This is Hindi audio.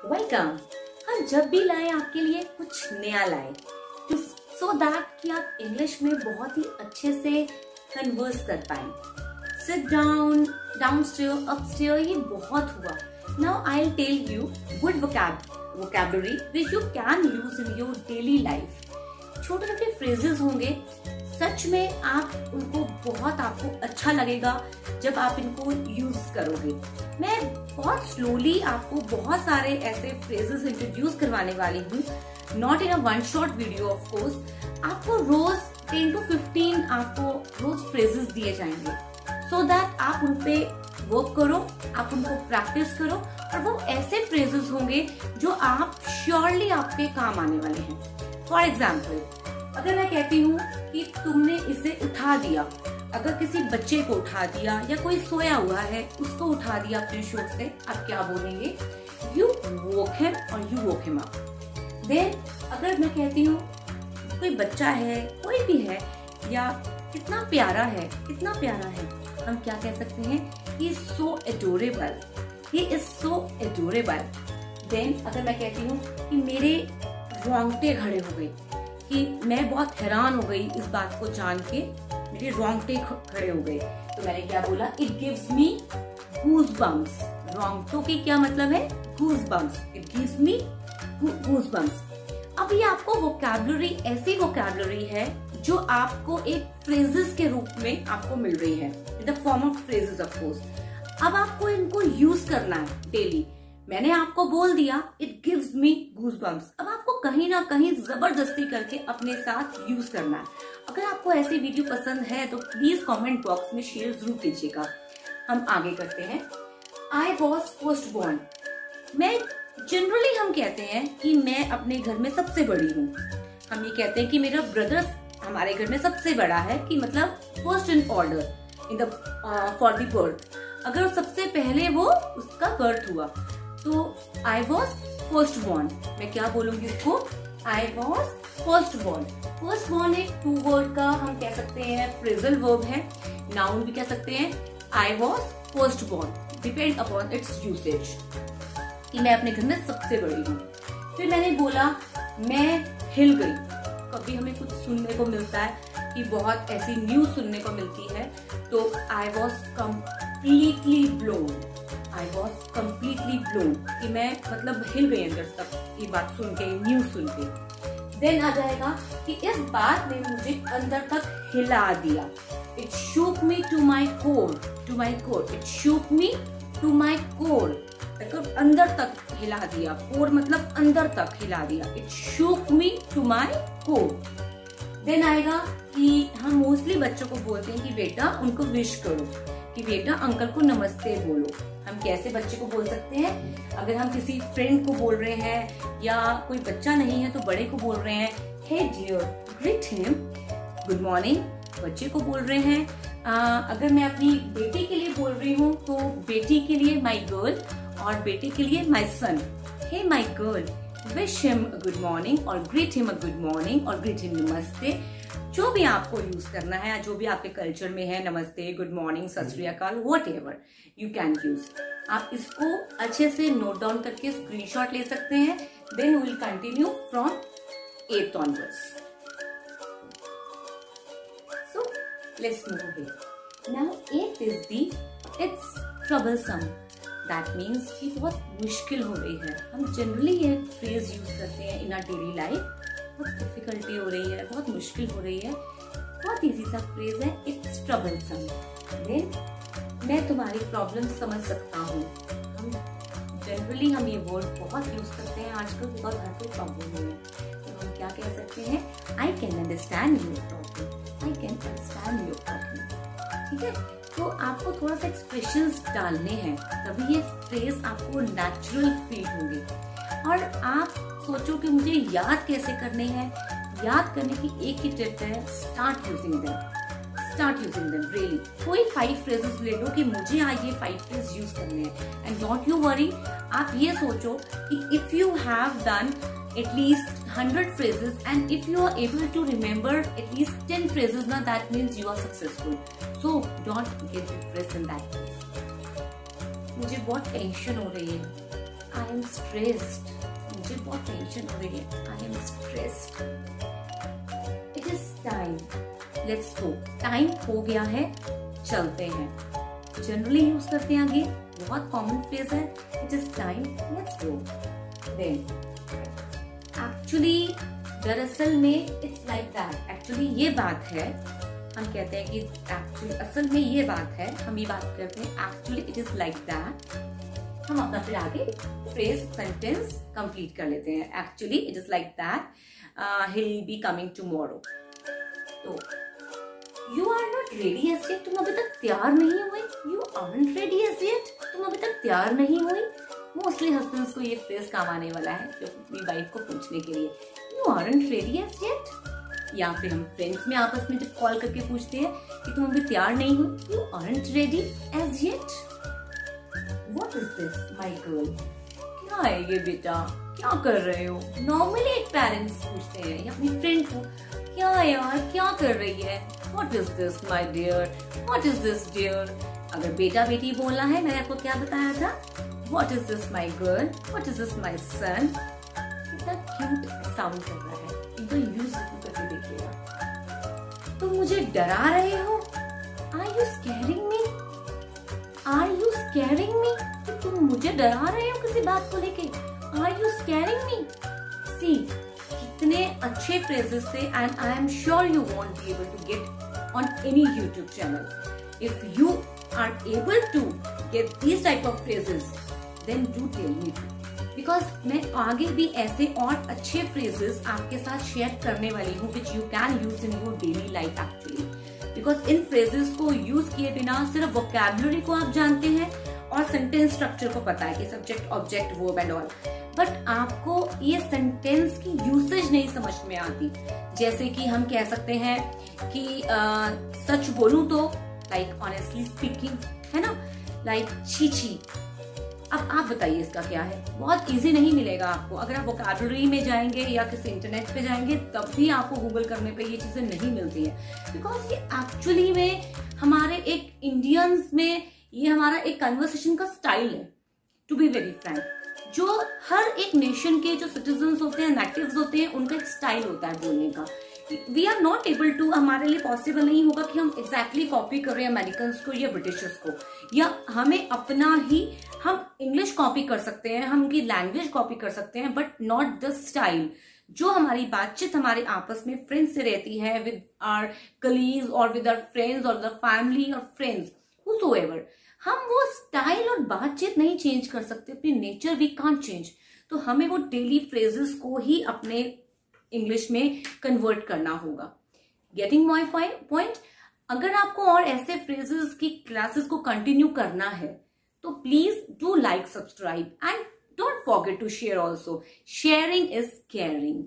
वेलकम। हम जब भी लाए आपके लिए कुछ नया लाए सो दैट कि आप इंग्लिश में बहुत ही अच्छे से कन्वर्स कर पाए। सिट डाउन, डाउनस्टेयर, अपस्टेयर, ये बहुत हुआ। Now I will tell you good vocabulary which you can use in your daily life। छोटे छोटे फ्रेजेस होंगे, सच में आप उनको बहुत आपको अच्छा लगेगा जब आप इनको यूज करोगे। मैं बहुत स्लोली आपको बहुत सारे ऐसे फ्रेजेस इंट्रोड्यूस करवाने वाली हूँ, not in a one shot video of course. आपको रोज 10 to 15 आपको रोज फ्रेजेस दिए जाएंगे सो दैट आप उन पे वर्क करो, आप उनको प्रैक्टिस करो और वो ऐसे फ्रेजेस होंगे जो आप श्योरली आपके काम आने वाले हैं। फॉर एग्जाम्पल, अगर मैं कहती हूँ कि तुमने इसे उठा दिया, अगर किसी बच्चे को उठा दिया या कोई सोया हुआ है उसको उठा दिया अपने शोर से, आप क्या बोलेंगे? यू वोक हिम और यू वोक हिम अप। देन अगर मैं कहती हूँ कोई बच्चा है, कोई भी है, या कितना प्यारा है, कितना प्यारा है, हम क्या कह सकते हैं? He is so adorable, he is so adorable। Then अगर मैं कहती हूँ कि मेरे रोंगटे खड़े हो गए, कि मैं बहुत हैरान हो गई इस बात को जान के, मेरे रोंगटे खड़े हो गए, तो मैंने क्या बोला? It gives me goosebumps. रोंगटों की क्या मतलब है? Goosebumps. It gives me goosebumps. अब ये आपको वोकैबुलरी, ऐसी वोकैबुलरी है जो आपको एक फ्रेजेस के रूप में आपको मिल रही है, in the form of phrases of course. अब आपको इनको यूज करना है डेली। मैंने आपको बोल दिया इट गिव्स मी गूज़बम्प्स, अब आपको कहीं ना कहीं जबरदस्ती करके अपने साथ यूज करना है। अगर आपको ऐसी वीडियो पसंद है तो प्लीज कमेंट बॉक्स में शेयर जरूर कीजिएगा। हम आगे करते हैं। I was first born. मैं जनरली हम कहते हैं कि मैं अपने घर में सबसे बड़ी हूँ। हम ये कहते हैं कि मेरा ब्रदर हमारे घर में सबसे बड़ा है, कि मतलब first in order in the for the birth. अगर सबसे पहले वो उसका बर्थ हुआ तो आई वॉज फर्स्ट बॉर्न। मैं क्या बोलूंगी उसको? आई was first born. First born एक टू वर्ड का हम कह सकते हैं फ्रेजल वर्ब है, नाउन भी कह सकते हैं। I was first born, depend upon its usage, कि मैं अपने घर में सबसे बड़ी हूँ। फिर मैंने बोला मैं हिल गई। कभी हमें कुछ सुनने को मिलता है कि बहुत ऐसी न्यूज सुनने को मिलती है, तो I was completely blown. I was completely blown, कि मैं मतलब हिल गई अंदर तक ये बात सुन के, न्यूज सुन के। देन आ जाएगा कि इस बात ने मुझे अंदर तक हिला दिया। It shook me to my core, to my core. It shook me to my core, अंदर तक हिला दिया। कोर मतलब अंदर तक हिला दिया। It shook me to my core. Then आएगा कि हम मोस्टली बच्चों को बोलते हैं कि बेटा उनको विश करो, कि बेटा अंकल को नमस्ते बोलो। हम कैसे बच्चे को बोल सकते हैं? अगर हम किसी फ्रेंड को बोल रहे हैं या कोई बच्चा नहीं है तो बड़े को बोल रहे हैं, hey dear greet him, good morning, बच्चे को बोल रहे हैं। अगर मैं अपनी बेटी के लिए बोल रही हूँ तो बेटी के लिए माई गर्ल और बेटे के लिए my son, hey my girl, wish him good morning और greet him a good morning और ग्रीट हिम नमस्ते। जो भी आपको यूज करना है, जो भी आपके कल्चर में है, नमस्ते, गुड मॉर्निंग, सत श्री अकाल, what ever you can use. आप इसको अच्छे से नोट डाउन करके स्क्रीनशॉट ले सकते हैं। Then will continue from 8th onwards. So let's move here. Now 8th is the it's troublesome. That means कि बहुत मुश्किल हो रही है। हम जनरली ये फ्रेज यूज करते हैं इन आवर डेली लाइफ। बहुत डिफिकल्टी हो रही है, बहुत मुश्किल हो रही है। बहुत इजी सा फ्रेज है, इट्स ट्रबलसम। देन मैं तुम्हारी प्रॉब्लम समझ सकता हूँ। हम जनरली हम ये वर्ड बहुत यूज करते हैं आजकल, बहुत हर कोई प्रॉब्लम है तो हम क्या कह सकते हैं? I can understand your problem, I can understand your problem. ठीक है, तो आपको थोड़ा सा एक्सप्रेशंस डालने हैं, तभी ये फ्रेज आपको नेचुरल फील होंगे। और आप सोचो कि मुझे याद कैसे करने हैं। याद करने की एक ही टिप है, start using them, start using them really. कोई 5 फ्रेजेस ले लो कि मुझे आज ये 5 फ्रेज यूज करने हैं, एंड डोंट यू वरी। आप ये सोचो कि if you have done at least 100 phrases and if you are able to remember at least 10 phrases, now that means you are successful. So don't get depressed in that case. मुझे बहुत टेंशन हो रही है, आई एम स्ट्रेस्ड, मुझे बहुत टेंशन हो रही है, I am stressed. It is time, let's go, time हो गया है, चलते हैं। जनरली यूज करते हैं आगे, बहुत कॉमन फ्रेज है, it is time, let's go. Then actually, दरअसल में इट्स लाइक दैट, एक्चुअली ये बात है, हम कहते हैं कि एक्चुअली असल में ये बात है, हम ये बात करते हैं actually it is like that. हम अपना फिर आगे फ्रेज सेंटेंस कंप्लीट कर लेते हैं। Actually it is like that he will be coming tomorrow. तो you are not ready as yet, तुम अभी तक तैयार नहीं हुए, you aren't ready as yet, तुम अभी तक तैयार नहीं हुई। मोस्टली हस्बैंड्स को ये फ्रेज काम आने वाला है अपनी वाइफ को पूछने के लिए, you aren't ready as yet. या फिर हम फ्रेंड्स में आपस में जब कॉल करके पूछते हैं कि तुम अभी तैयार नहीं हो, you aren't ready as yet. What is this my girl, क्या है ये बेटा, क्या कर रहे हो। नॉर्मली एक पेरेंट्स पूछते हैं या अपनी फ्रेंड को, क्या यार क्या कर रही है, what is this my dear, what is this dear. अगर बेटा बेटी बोलना है, मैंने आपको क्या बताया था, what is this my girl, what is this my son. कितना क्यूट साउंड कर रहा है, इनको यूज करके देखिएगा। तुम मुझे डरा रहे हो, are you scaring me, are you scaring me, तुम मुझे डरा रहे हो किसी बात को लेके, are you scaring me. See, कितने अच्छे फ्रेजेस थे, and I am sure you won't be able to get on any YouTube channel. If you are able to get this type of phrases, then do tell me, because मैं आगे भी ऐसे और अच्छे फ्रेजेस आपके साथ शेयर करने वाली हूँ which you can use in your daily life actually. Because in phrases को यूज किए बिना सिर्फ वोकैबुलरी को आप जानते हैं और सेंटेंस स्ट्रक्चर को पता है कि subject object verb and all, but आपको ये सेंटेंस की यूसेज नहीं समझ में आती। जैसे कि हम कह सकते हैं कि सच बोलूं तो, लाइक ऑनेस्टली स्पीकिंग, है ना, लाइक छी छी। अब आप बताइए इसका क्या है, बहुत इजी नहीं मिलेगा आपको। अगर आप वोकैबुलरी में जाएंगे या किसी इंटरनेट पे जाएंगे तब भी आपको गूगल करने पे ये चीजें नहीं मिलती है, बिकॉज ये एक्चुअली में हमारे एक इंडियंस में ये हमारा एक कन्वर्सेशन का स्टाइल है। टू बी वेरी फ्रैंक, जो हर एक नेशन के जो सिटीजन्स होते हैं, नेटिव्स होते हैं, उनका एक स्टाइल होता है बोलने का। We are not able to, हमारे लिए पॉसिबल नहीं होगा कि हम एग्जैक्टली कॉपी कर रहे हैं अमेरिकन को या ब्रिटिशर्स को, या हमें अपना ही, हम इंग्लिश कॉपी कर सकते हैं, हम उनकी लैंग्वेज कॉपी कर सकते हैं, बट नॉट द स्टाइल। जो हमारी बातचीत हमारे आपस में फ्रेंड्स से रहती है, विद आवर कलीग्स और विद आवर फ्रेंड्स और द फैमिली और फ्रेंड्स हुसोएवर, हम वो स्टाइल और बातचीत नहीं चेंज कर सकते, अपनी नेचर वी कांट चेंज। तो हमें वो डेली फ्रेजेस को ही अपने इंग्लिश में कन्वर्ट करना होगा। Getting my point. अगर आपको और ऐसे फ्रेजेस की क्लासेस को कंटिन्यू करना है तो please do like, subscribe and don't forget to share also. Sharing is caring.